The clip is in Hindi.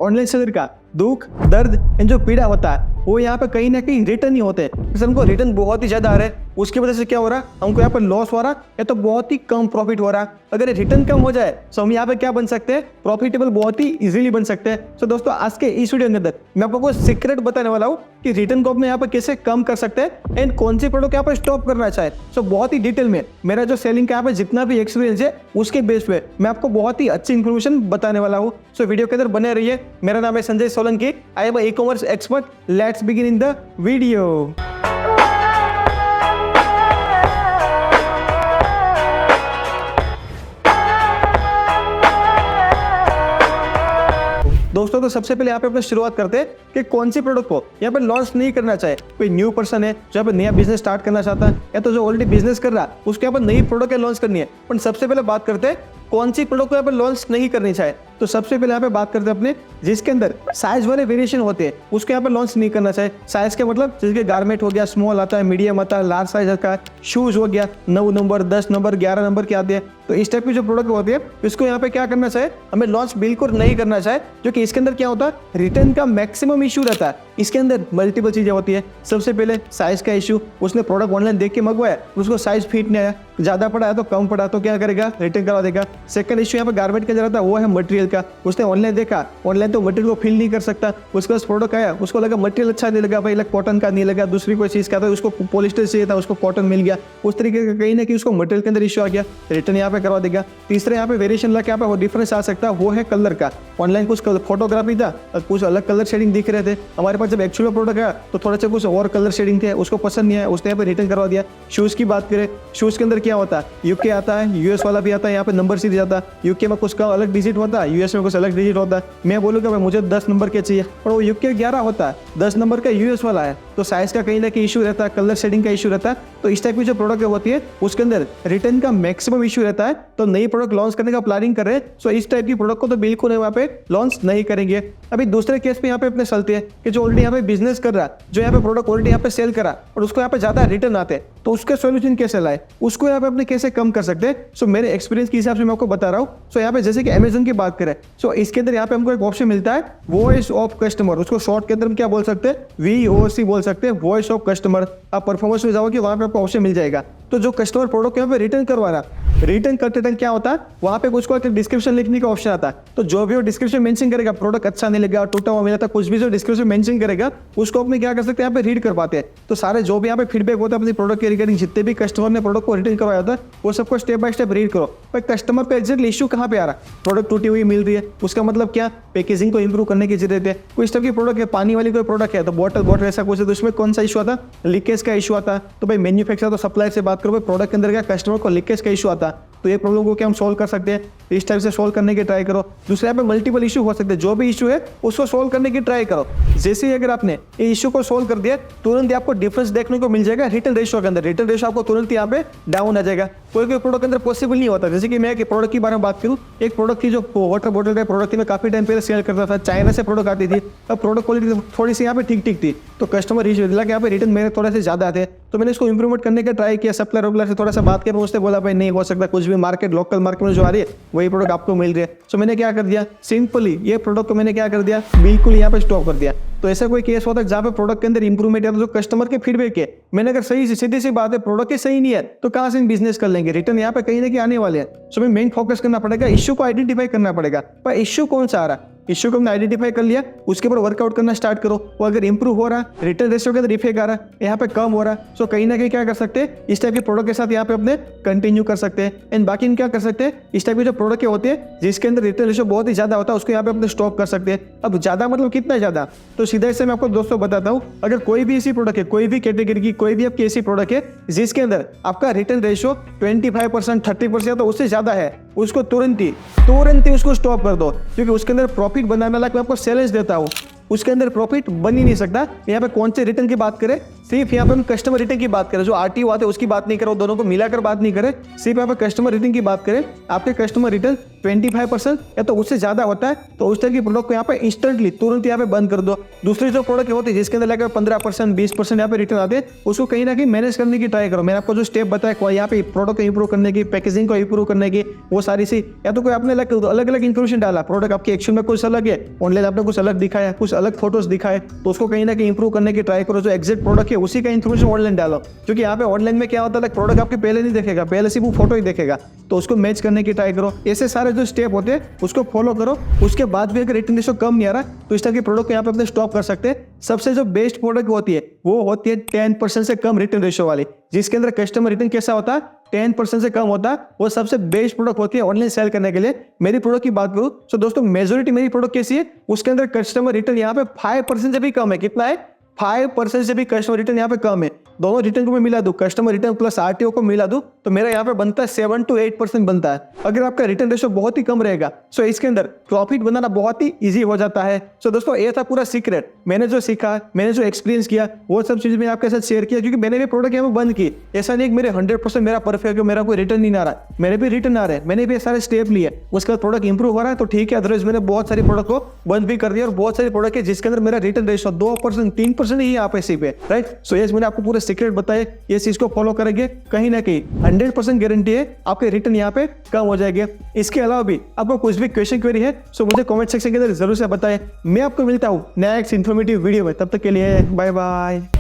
ऑनलाइन सेलर का दुख दर्द एंड जो पीड़ा होता है वो यहाँ पे कहीं ना कहीं रिटर्न ही होते हैं। जैसे हमको रिटर्न बहुत ही ज्यादा आ रहा है, उसकी वजह से क्या हो रहा है, हमको यहाँ पर लॉस हो रहा है या तो बहुत ही कम प्रॉफिट हो रहा है। अगर रिटर्न कम हो जाए तो हम यहाँ पे क्या बन सकते हैं, प्रॉफिटेबल बहुत ही इजीली बन सकते हैं। तो दोस्तों आज के इस वीडियो के अंदर मैं आपको सीक्रेट बताने वाला हूँ कि रिटर्न को अपने यहाँ पर कैसे कम कर सकते हैं एंड कौन सी प्रोडक्ट यहाँ पर स्टॉप करना चाहे। सो बहुत ही डिटेल में मेरा जो सेलिंग का यहाँ पे जितना भी एक्सपीरियंस है उसके बेस पे मैं आपको बहुत ही अच्छी इन्फॉर्मेशन बताने वाला हूँ। सो वीडियो के अंदर बने रहिए। मेरा नाम है Sanjay Solanki, I am e-commerce expert. Let's begin in the video. दोस्तों तो सबसे पहले यहाँ पे अपने शुरुआत करते हैं कि कौन सी प्रोडक्ट को यहाँ पे लॉन्च नहीं करना चाहे। कोई न्यू पर्सन है जो यहाँ पे नया बिजनेस स्टार्ट करना चाहता है या तो जो ऑलरेडी बिजनेस कर रहा है उसके यहाँ पर नई प्रोडक्ट लॉन्च करनी है। पर सबसे पहले बात करते हैं कौन सी प्रोडक्ट को यहाँ पे लॉन्च नहीं करनी चाहे। तो सबसे पहले यहाँ पे बात करते हैं अपने जिसके अंदर साइज वाले वेरिएशन होते हैं उसको यहाँ पे लॉन्च नहीं करना चाहिए। साइज का मतलब जिसके गारमेंट हो गया, स्मॉल आता है, मीडियम आता है, लार्ज साइज आता है, शूज हो गया 9 नंबर 10 नंबर 11 नंबर के आते हैं। तो इस टाइप की जो प्रोडक्ट होती है इसको यहाँ पे क्या करना चाहिए, हमें लॉन्च बिल्कुल नहीं करना चाहिए। जो कि इसके अंदर क्या होता है, रिटर्न का मैक्सिमम इशू रहता है। इसके अंदर मल्टीपल चीजें होती है। सबसे पहले साइज का इशू, उसने प्रोडक्ट ऑनलाइन देख के मंगवाया, उसको साइज फिट नहीं आया, ज्यादा पड़ा है तो कम पड़ा तो क्या करेगा, रिटर्न करवा देगा। सेकंड इशू यहाँ पे गारमेंट का जरा था वो है मटेरियल का। उसने ऑनलाइन देखा, ऑनलाइन तो मटेरियल को फील नहीं कर सकता, उसके पास प्रोडक्ट आया, उसको लगा मटेरियल अच्छा नहीं लगा, भाई कॉटन का नहीं लगा, दूसरी कोई चीज का था, उसको पॉलिस्टर चाहिए था, उसको कॉटन मिल गया। उस तरीके का कहीं ना कहीं उसको मटेरियल के अंदर इशू आ गया, रिटर्न यहाँ पे करवा देगा। तीसरा यहाँ पे वेरिएशन लगा, यहाँ पे डिफरेंस आ सकता है, वो है कलर का। ऑनलाइन कुछ फोटोग्राफी था, कुछ अलग कलर शेडिंग दिख रहे थे, हमारे पास जब एक्चुअल प्रोडक्ट आया तो थोड़ा सा कुछ और कलर शेडिंग थे, उसको पसंद नहीं आया, उसने यहाँ पे रिटर्न करवा दिया। शूज की बात करें, शूज के अंदर क्या होता है, यूके आता है, यूएस वाला भी आता है, यहाँ पे नंबर सीरीज आता है। यूके में कुछ का अलग डिजिट होता है, यूएस में कुछ अलग डिजिट होता है। मैं बोलूँगा भाई मुझे 10 नंबर के चाहिए, पर वो यूके 11 होता है, 10 नंबर का यूएस वाला है। तो साइज का कहीं ना कहीं इशू रहता है, कलर शेडिंग का इशू रहता है। तो इस टाइप की जो प्रोडक्ट होती है उसके अंदर रिटर्न का मैक्सिमम इशू रहता है। तो नई प्रोडक्ट लॉन्च करने का प्लानिंग कर रहे हैं, सो इस टाइप की प्रोडक्ट को तो बिल्कुल वहाँ पे लॉन्च नहीं करेंगे। अभी दूसरे केस पे यहाँ पे अपने चलते हैं कि जो ऑलरेडी यहाँ पे बिजनेस कर रहा है, जो यहाँ पे प्रोडक्ट ऑलरेडी यहाँ पे सेल करा और उसको यहाँ पे ज्यादा रिटर्न आते हैं, तो उसके सोल्यूशन कैसे लाए, उसको यहाँ पे अपने कैसे कम कर सकते हैं। सो मेरे एक्सपीरियंस के हिसाब से मैं आपको बता रहा हूँ। सो यहाँ पे जैसे कि अमेजन की बात करें, सो इसके अंदर यहाँ पे हमको एक ऑप्शन मिलता है वॉइस ऑफ कस्टमर। उसको शॉर्ट के अंदर हम क्या बोल सकते हैं, VOC बोल सकते हैं, वॉइस ऑफ कस्टमर। आप परफॉर्मेंस में जाओगे वहाँ पे आपको ऑप्शन मिल जाएगा। तो जो कस्टमर प्रोडक्ट यहाँ पे रिटर्न करवा रहा, रिटर्न करते टाइम क्या होता है, वहाँ पे उसको एक डिस्क्रिप्शन लिखने का ऑप्शन आता है। तो जो भी वो डिस्क्रिप्शन मेंशन करेगा, प्रोडक्ट अच्छा नहीं लगा, टूटा हुआ मिला था, कुछ भी जो डिस्क्रिप्शन मेंशन करेगा उसको अपने क्या कर सकते हैं, यहाँ पे रीड कर पाते हैं। तो सारे जो भी यहाँ पे फीडबैक होता है अपनी प्रोडक्ट के रिगार्डिंग, जितने भी कस्टमर ने प्रोडक्ट को रिटर्न करवाया था वो सबको स्टेप बाय स्टेप रीड करो। पर कस्टमर पे एक्जैक्टली इशू कहाँ पे आ रहा है, प्रोडक्ट टूटी हुई मिल रही है, उसका मतलब क्या, पैकेजिंग को इंप्रूव करने की जरूरत है। कोई इस टाइप की प्रोडक्ट है, पानी वाली कोई प्रोडक्ट है तो बॉटल ऐसा कुछ है, तो उसमें कौन सा इशू आता है, लीकेज का इशू आता है। तो भाई मैन्युफैक्चरर तो सप्लायर से बात करो, प्रोडक्ट के अंदर क्या कस्टमर को लीकेज का इशू आता है, तो ये प्रॉब्लम को क्या हम सॉल्व कर सकते हैं, इस टाइप से सॉल्व करने की ट्राई करो। दूसरे यहाँ पे मल्टीपल इशू हो सकते हैं, जो भी इशू है उसको सॉल्व करने की ट्राई करो। जैसे ही अगर आपने ये इशू को सॉल्व कर दिया तुरंत आपको डिफरेंस देखने को मिल जाएगा रिटर्न रेशियो के अंदर। रिटर्न रेशियो आपको तुरंत यहाँ पे डाउन आ जाएगा। कोई कोई प्रोडक्ट के अंदर पॉसिबल नहीं होता। जैसे कि मैं एक प्रोडक्ट के बारे में बात करूँ, एक प्रोडक्ट की जो वाटर बॉटल का प्रोडक्ट थी, मैं काफी टाइम पहले सेल करता था, चाइना से प्रोडक्ट आती थी, अब प्रोडक्ट क्वालिटी थोड़ी सी यहाँ पे ठीक थी, तो कस्टमर रीच मिला कि यहाँ पे रिटर्न मेरे थोड़े से ज्यादा आते हैं। तो मैंने इसको इंप्रूवमेंट करने का ट्राई किया, सप्लायर से थोड़ा सा बात किया, उसने बोला भाई नहीं हो सकता, कुछ भी मार्केट लोकल मार्केट में जो आ रही है वही प्रोडक्ट आपको मिल रही है। सो मैंने क्या कर दिया, सिंपली ये प्रोडक्ट को मैंने क्या कर दिया, बिल्कुल यहाँ पे स्टॉप कर दिया। तो ऐसा कोई केस होता है जहाँ पे प्रोडक्ट के अंदर इंप्रूवमेंट या तो जो कस्टमर के फीडबैक है, मैंने अगर सही सीधी सी बात है प्रोडक्ट के सही नहीं है तो कहाँ से बिजनेस कर लेंगे, रिटर्न यहाँ पे कहीं ना कहीं आने वाले हैं। सो हमें मेन फोकस करना पड़ेगा, इश्यू को आइडेंटिफाई करना पड़ेगा, पर इश्यू कौन सा आ रहा है, इश्यू को हमने आइडेंटिफाई कर लिया, उसके ऊपर वर्कआउट करना स्टार्ट करो। वो अगर इंप्रूव हो रहा है, रिटर्न रेशियो के अंदर इफेक्ट आ रहा है, यहाँ पे कम हो रहा है, सो कहीं ना कहीं क्या कर सकते हैं, इस टाइप के प्रोडक्ट के साथ यहाँ पे अपने कंटिन्यू कर सकते हैं। एंड बाकी क्या कर सकते हैं, इस टाइप के जो प्रोडक्ट होते हैं जिसके अंदर रिटर्न रेशियो बहुत ही ज्यादा होता है उसको यहाँ पे अपने स्टॉप कर सकते हैं। अब ज्यादा मतलब कितना ज्यादा, तो सीधा इससे मैं आपको दोस्तों बताता हूँ, अगर कोई भी ऐसी प्रोडक्ट है, कोई भी कैटेगरी की कोई भी आपकी ऐसी प्रोडक्ट है जिसके अंदर आपका रिटर्न रेशियो 25% 30% तो उससे ज्यादा है, उसको तुरंत ही उसको स्टॉप कर दो। क्योंकि उसके अंदर प्रॉफिट बनाने वाला मैं आपको चैलेंज देता हूँ, उसके अंदर प्रॉफिट बन ही नहीं सकता। यहाँ पे कौन से रिटर्न की बात करें, सिर्फ यहाँ पे हम कस्टमर रिटर्न की बात करें, जो आरटीओ आते हैं उसकी बात नहीं करें, दोनों को मिलाकर बात नहीं करें, सिर्फ यहाँ पे कस्टमर रिटर्न की बात करें, आपके कस्टमर रिटर्न 25% या तो उससे ज्यादा होता है तो उस तरह की प्रोडक्ट को यहाँ पे इंस्टेंटली तुरंत यहाँ पे बंद कर दो। दूसरी जो प्रोडक्ट होती है जिसके अंदर लगभग 15% 20% यहाँ पे रिटर्न आते हैं, उसको कहीं ना कहीं मैनेज करने की ट्राई करो। मैंने आपको जो स्टेप बताया यहाँ पे प्रोडक्ट को इंप्रूव करने की, पैकेजिंग को इंप्रूव करने की, वो सारी सी, या तो कोई आपने अलग अलग इन्फॉर्मेशन डाला, प्रोडक्ट आपके एक्शन में कुछ अलग है, ऑनलाइन आपने कुछ अलग दिखाया, कुछ अलग फोटोज दिखाए, तो उसको कहीं ना कहीं इंप्रूव करने की ट्राई करो। जो एग्जैक्ट प्रोडक्ट है उसी का इन्फॉर्मेशन ऑनलाइन डालो, क्योंकि यहाँ पे ऑनलाइन में क्या होता है, प्रोडक्ट आपके पहले नहीं देखेगा, पहले सिर्फ वो फोटो ही देखेगा, तो उसको मैच करने की ट्राई करो। ऐसे सारे जो स्टेप होते हैं उसको फॉलो करो। उसके बाद भी अगर रिटर्न रेशो कम नहीं आ रहा तो इस तरह के प्रोडक्ट को यहाँ पे अपने स्टॉप कर सकते हैं। सबसे जो बेस्ट प्रोडक्ट होती है वो होती है 10% से कम रिटर्न रेशो वाली, जिसके अंदर कस्टमर रिटर्न कैसा होता है, 10% से कम होता है, वो सबसे बेस्ट प्रोडक्ट होती है ऑनलाइन सेल करने के लिए। मेरी प्रोडक्ट की बात करूं तो दोस्तों मेजोरिटी मेरी प्रोडक्ट कैसी है, उसके अंदर कस्टमर रिटर्न यहाँ पे 5% से भी कम है। कितना है? 5% से भी कस्टमर रिटर्न यहाँ पे कम है। दोनों रिटर्न को मैं मिला दूं, कस्टमर रिटर्न प्लस आरटीओ को मिला दूं, तो मेरा यहाँ पे बनता है 7 to 8% बनता है। अगर आपका रिटर्न रेशो बहुत ही कम रहेगा सो इसके अंदर प्रॉफिट बनाना बहुत ही इजी हो जाता है। सो दोस्तों ये था पूरा सीक्रेट, मैंने जो सीखा, मैंने जो एक्सपीरियंस किया, वो सब चीज मैंने आपके साथ शेयर किया, क्योंकि मैंने भी प्रोडक्ट यहाँ पे बंद की। ऐसा नहीं कि मेरे 100% मेरा परफेक्ट है, मेरा कोई रिटर्न नहीं आ रहा, मेरे भी रिटर्न आ रहे हैं, मैंने भी सारे स्टेप लिए, उसके बाद प्रोडक्ट इंप्रूव हो रहा है तो ठीक है। अदरवाइज मैंने बहुत सारी प्रोडक्ट को बंद भी कर दिया, और बहुत सारी प्रोडक्ट है जिसके अंदर मेरा रिटर्न रेशो 2% 3% ही यहाँ पे सिर्फ है, राइट। सो यस मैंने आपको पूरे सीक्रेट बताए, ये चीज को फॉलो करेंगे कहीं ना कहीं 100% गारंटी है आपके रिटर्न यहाँ पे कम हो जाएंगे। इसके अलावा भी आपको कुछ भी क्वेश्चन क्वेरी है सो मुझे कमेंट सेक्शन के अंदर जरूर से बताएं। मैं आपको मिलता हूँ नेक्स्ट इन्फॉर्मेटिव वीडियो में, तब तक के लिए बाय बाय।